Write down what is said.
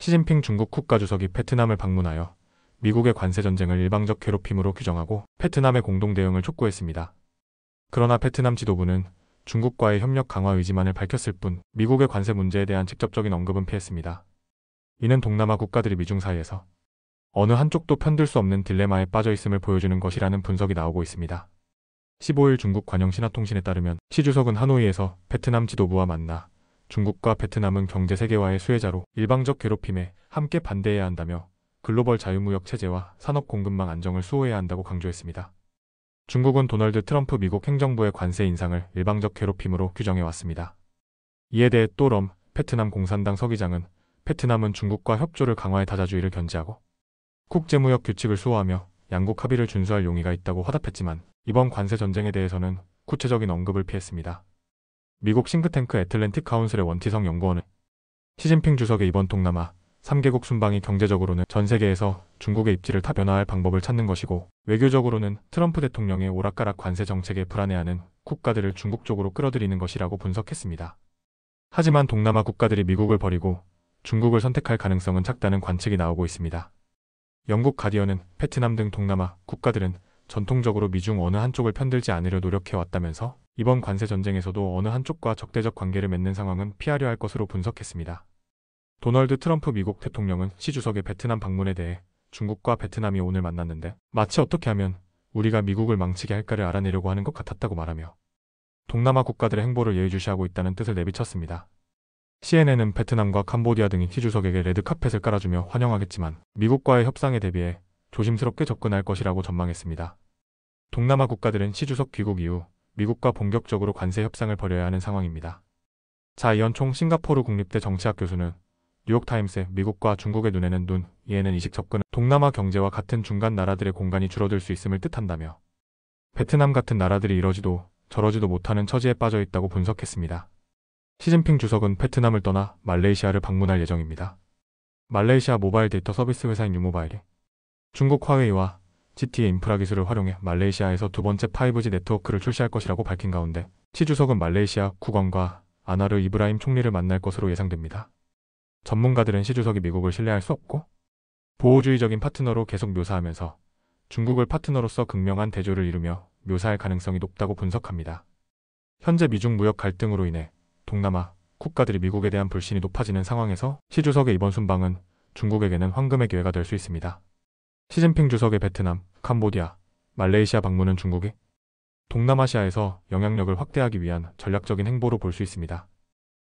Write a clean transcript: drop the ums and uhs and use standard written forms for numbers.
시진핑 중국 국가주석이 베트남을 방문하여 미국의 관세 전쟁을 일방적 괴롭힘으로 규정하고 베트남의 공동 대응을 촉구했습니다. 그러나 베트남 지도부는 중국과의 협력 강화 의지만을 밝혔을 뿐 미국의 관세 문제에 대한 직접적인 언급은 피했습니다. 이는 동남아 국가들이 미중 사이에서 어느 한쪽도 편들 수 없는 딜레마에 빠져 있음을 보여주는 것이라는 분석이 나오고 있습니다. 15일 중국 관영 신화통신에 따르면 시 주석은 하노이에서 베트남 지도부와 만나 중국과 베트남은 경제 세계화의 수혜자로 일방적 괴롭힘에 함께 반대해야 한다며 글로벌 자유무역 체제와 산업 공급망 안정을 수호해야 한다고 강조했습니다. 중국은 도널드 트럼프 미국 행정부의 관세 인상을 일방적 괴롭힘으로 규정해왔습니다. 이에 대해 또럼 베트남 공산당 서기장은 베트남은 중국과 협조를 강화해 다자주의를 견지하고 국제무역 규칙을 수호하며 양국 합의를 준수할 용의가 있다고 화답했지만 이번 관세 전쟁에 대해서는 구체적인 언급을 피했습니다. 미국 싱크탱크 애틀랜틱 카운슬의 원티성 연구원은 시진핑 주석의 이번 동남아 3개국 순방이 경제적으로는 전 세계에서 중국의 입지를 타변화할 방법을 찾는 것이고 외교적으로는 트럼프 대통령의 오락가락 관세 정책에 불안해하는 국가들을 중국 쪽으로 끌어들이는 것이라고 분석했습니다. 하지만 동남아 국가들이 미국을 버리고 중국을 선택할 가능성은 작다는 관측이 나오고 있습니다. 영국 가디언은 베트남 등 동남아 국가들은 전통적으로 미중 어느 한쪽을 편들지 않으려 노력해왔다면서 이번 관세 전쟁에서도 어느 한쪽과 적대적 관계를 맺는 상황은 피하려 할 것으로 분석했습니다. 도널드 트럼프 미국 대통령은 시 주석의 베트남 방문에 대해 중국과 베트남이 오늘 만났는데 마치 어떻게 하면 우리가 미국을 망치게 할까를 알아내려고 하는 것 같았다고 말하며 동남아 국가들의 행보를 예의주시하고 있다는 뜻을 내비쳤습니다. CNN은 베트남과 캄보디아 등이 시 주석에게 레드카펫을 깔아주며 환영하겠지만 미국과의 협상에 대비해 조심스럽게 접근할 것이라고 전망했습니다. 동남아 국가들은 시 주석 귀국 이후 미국과 본격적으로 관세 협상을 벌여야 하는 상황입니다. 자이언총 싱가포르 국립대 정치학 교수는 뉴욕타임스의 미국과 중국의 눈에는 눈, 이에는 이식 접근은 동남아 경제와 같은 중간 나라들의 공간이 줄어들 수 있음을 뜻한다며 베트남 같은 나라들이 이러지도 저러지도 못하는 처지에 빠져 있다고 분석했습니다. 시진핑 주석은 베트남을 떠나 말레이시아를 방문할 예정입니다. 말레이시아 모바일 데이터 서비스 회사인 유모바일이 중국 화웨이와 GT의 인프라 기술을 활용해 말레이시아에서 두 번째 5G 네트워크를 출시할 것이라고 밝힌 가운데 시 주석은 말레이시아 국왕과 아나르 이브라임 총리를 만날 것으로 예상됩니다. 전문가들은 시 주석이 미국을 신뢰할 수 없고 보호주의적인 파트너로 계속 묘사하면서 중국을 파트너로서 극명한 대조를 이루며 묘사할 가능성이 높다고 분석합니다. 현재 미중 무역 갈등으로 인해 동남아 국가들이 미국에 대한 불신이 높아지는 상황에서 시 주석의 이번 순방은 중국에게는 황금의 기회가 될 수 있습니다. 시진핑 주석의 베트남, 캄보디아, 말레이시아 방문은 중국이 동남아시아에서 영향력을 확대하기 위한 전략적인 행보로 볼 수 있습니다.